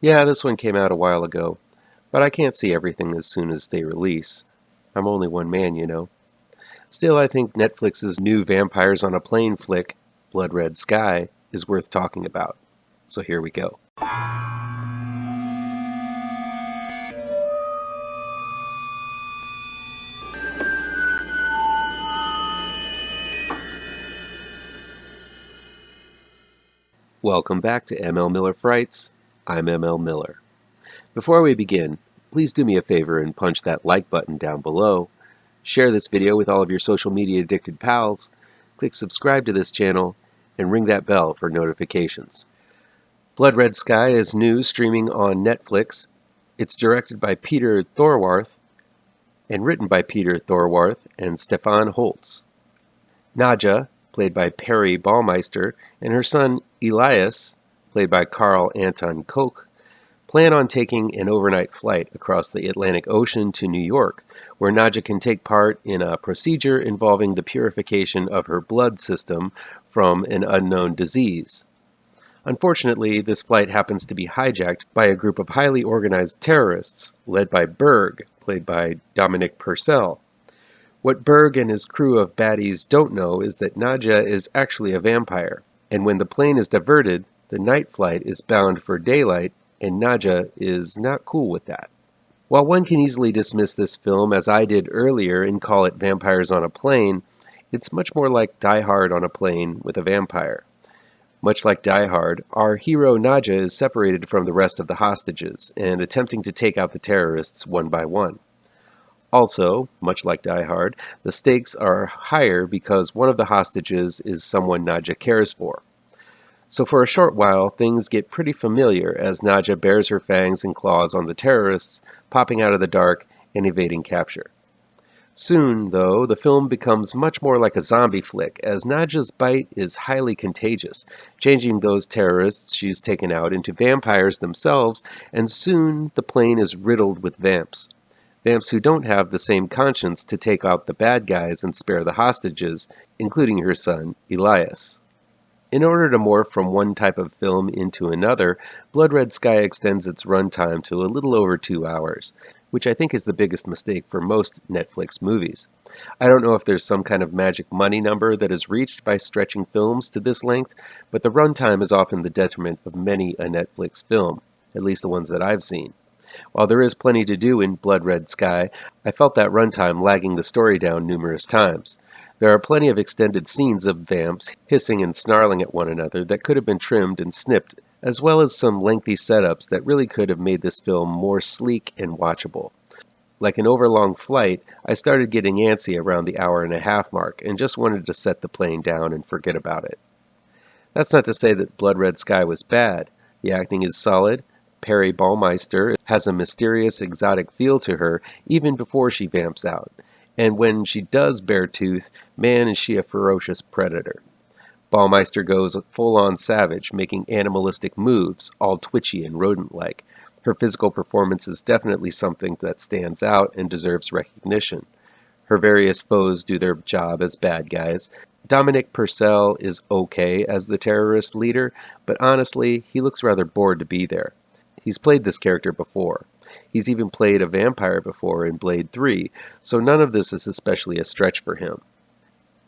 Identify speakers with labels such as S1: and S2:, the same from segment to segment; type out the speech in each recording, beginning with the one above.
S1: Yeah, this one came out a while ago, but I can't see everything as soon as they release. I'm only one man, you know. Still, I think Netflix's new Vampires on a Plane flick, Blood Red Sky, is worth talking about. So here we go. Welcome back to ML Miller Frights. I'm ML Miller. Before we begin, please do me a favor and punch that like button down below. Share this video with all of your social media addicted pals. Click subscribe to this channel and ring that bell for notifications. Blood Red Sky is new, streaming on Netflix. It's directed by Peter Thorwarth and written by Peter Thorwarth and Stefan Holtz. Nadja, played by Perry Baumeister, and her son Elias, played by Carl Anton Koch, plan on taking an overnight flight across the Atlantic Ocean to New York, where Nadja can take part in a procedure involving the purification of her blood system from an unknown disease. Unfortunately, this flight happens to be hijacked by a group of highly organized terrorists, led by Berg, played by Dominic Purcell. What Berg and his crew of baddies don't know is that Nadja is actually a vampire, and when the plane is diverted, the night flight is bound for daylight, and Nadja is not cool with that. While one can easily dismiss this film as I did earlier and call it Vampires on a Plane, it's much more like Die Hard on a plane with a vampire. Much like Die Hard, our hero Nadja is separated from the rest of the hostages and attempting to take out the terrorists one by one. Also, much like Die Hard, the stakes are higher because one of the hostages is someone Nadja cares for. So for a short while, things get pretty familiar as Nadja bares her fangs and claws on the terrorists, popping out of the dark and evading capture. Soon, though, the film becomes much more like a zombie flick, as Nadja's bite is highly contagious, changing those terrorists she's taken out into vampires themselves, and soon the plane is riddled with vamps. Vamps who don't have the same conscience to take out the bad guys and spare the hostages, including her son, Elias. In order to morph from one type of film into another, Blood Red Sky extends its runtime to a little over 2 hours, which I think is the biggest mistake for most Netflix movies. I don't know if there's some kind of magic money number that is reached by stretching films to this length, but the runtime is often the detriment of many a Netflix film, at least the ones that I've seen. While there is plenty to do in Blood Red Sky, I felt that runtime lagging the story down numerous times. There are plenty of extended scenes of vamps hissing and snarling at one another that could have been trimmed and snipped, as well as some lengthy setups that really could have made this film more sleek and watchable. Like an overlong flight, I started getting antsy around the hour-and-a-half mark and just wanted to set the plane down and forget about it. That's not to say that Blood Red Sky was bad. The acting is solid. Perry Baumeister has a mysterious, exotic feel to her even before she vamps out. And when she does bare tooth, man is she a ferocious predator. Baumeister goes full-on savage, making animalistic moves, all twitchy and rodent-like. Her physical performance is definitely something that stands out and deserves recognition. Her various foes do their job as bad guys. Dominic Purcell is okay as the terrorist leader, but honestly, he looks rather bored to be there. He's played this character before. He's even played a vampire before in Blade 3, so none of this is especially a stretch for him.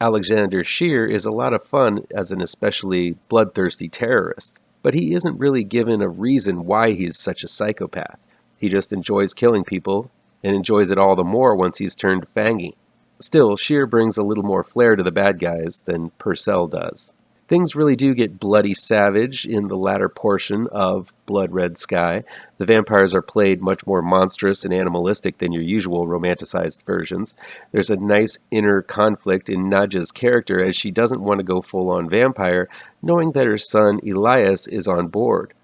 S1: Alexander Scheer is a lot of fun as an especially bloodthirsty terrorist, but he isn't really given a reason why he's such a psychopath. He just enjoys killing people, and enjoys it all the more once he's turned fangy. Still, Scheer brings a little more flair to the bad guys than Purcell does. Things really do get bloody savage in the latter portion of Blood Red Sky. The vampires are played much more monstrous and animalistic than your usual romanticized versions. There's a nice inner conflict in Nadja's character as she doesn't want to go full-on vampire, knowing that her son Elias is on board.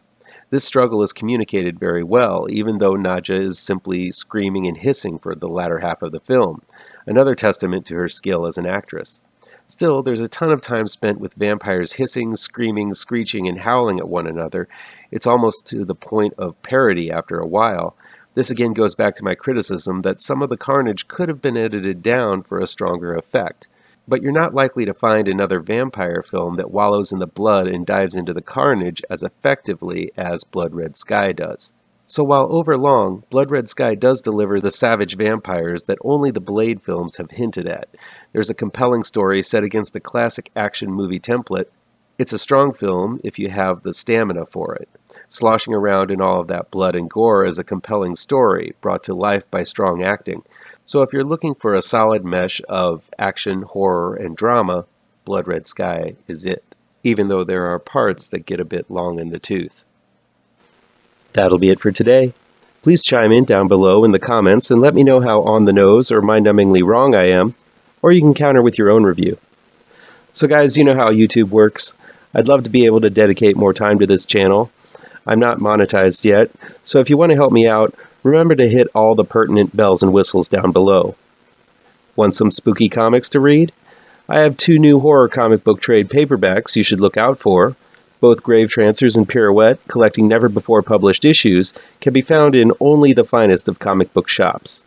S1: This struggle is communicated very well, even though Nadja is simply screaming and hissing for the latter half of the film, another testament to her skill as an actress. Still, there's a ton of time spent with vampires hissing, screaming, screeching, and howling at one another. It's almost to the point of parody after a while. This again goes back to my criticism that some of the carnage could have been edited down for a stronger effect. But you're not likely to find another vampire film that wallows in the blood and dives into the carnage as effectively as Blood Red Sky does. So while overlong, Blood Red Sky does deliver the savage vampires that only the Blade films have hinted at. There's a compelling story set against a classic action movie template. It's a strong film if you have the stamina for it. Sloshing around in all of that blood and gore is a compelling story, brought to life by strong acting. So if you're looking for a solid mesh of action, horror, and drama, Blood Red Sky is it, even though there are parts that get a bit long in the tooth. That'll be it for today. Please chime in down below in the comments and let me know how on the nose or mind-numbingly wrong I am, or you can counter with your own review. So guys, you know how YouTube works. I'd love to be able to dedicate more time to this channel. I'm not monetized yet, so if you want to help me out, remember to hit all the pertinent bells and whistles down below. Want some spooky comics to read? I have 2 new horror comic book trade paperbacks you should look out for. Both Gravetrancers and Pirouette, collecting never-before-published issues, can be found in only the finest of comic book shops.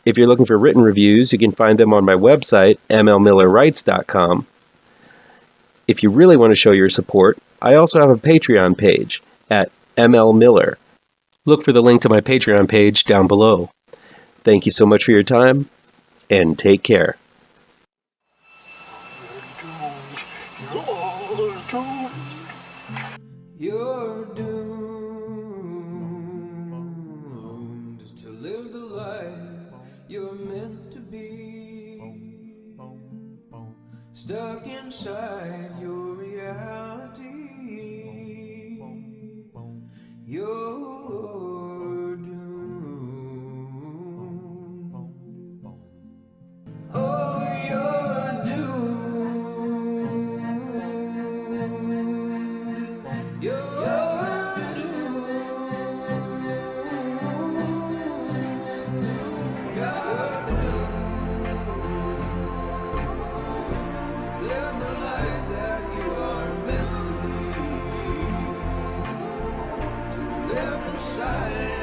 S1: If you're looking for written reviews, you can find them on my website, mlmillerwrites.com. If you really want to show your support, I also have a Patreon page at mlmiller. Look for the link to my Patreon page down below. Thank you so much for your time, and take care.
S2: You're doomed to live the life you're meant to be, stuck inside your reality. You're doomed. Oh, you're doomed. You're doomed. You're doomed. Live the life that you are meant to be. Live inside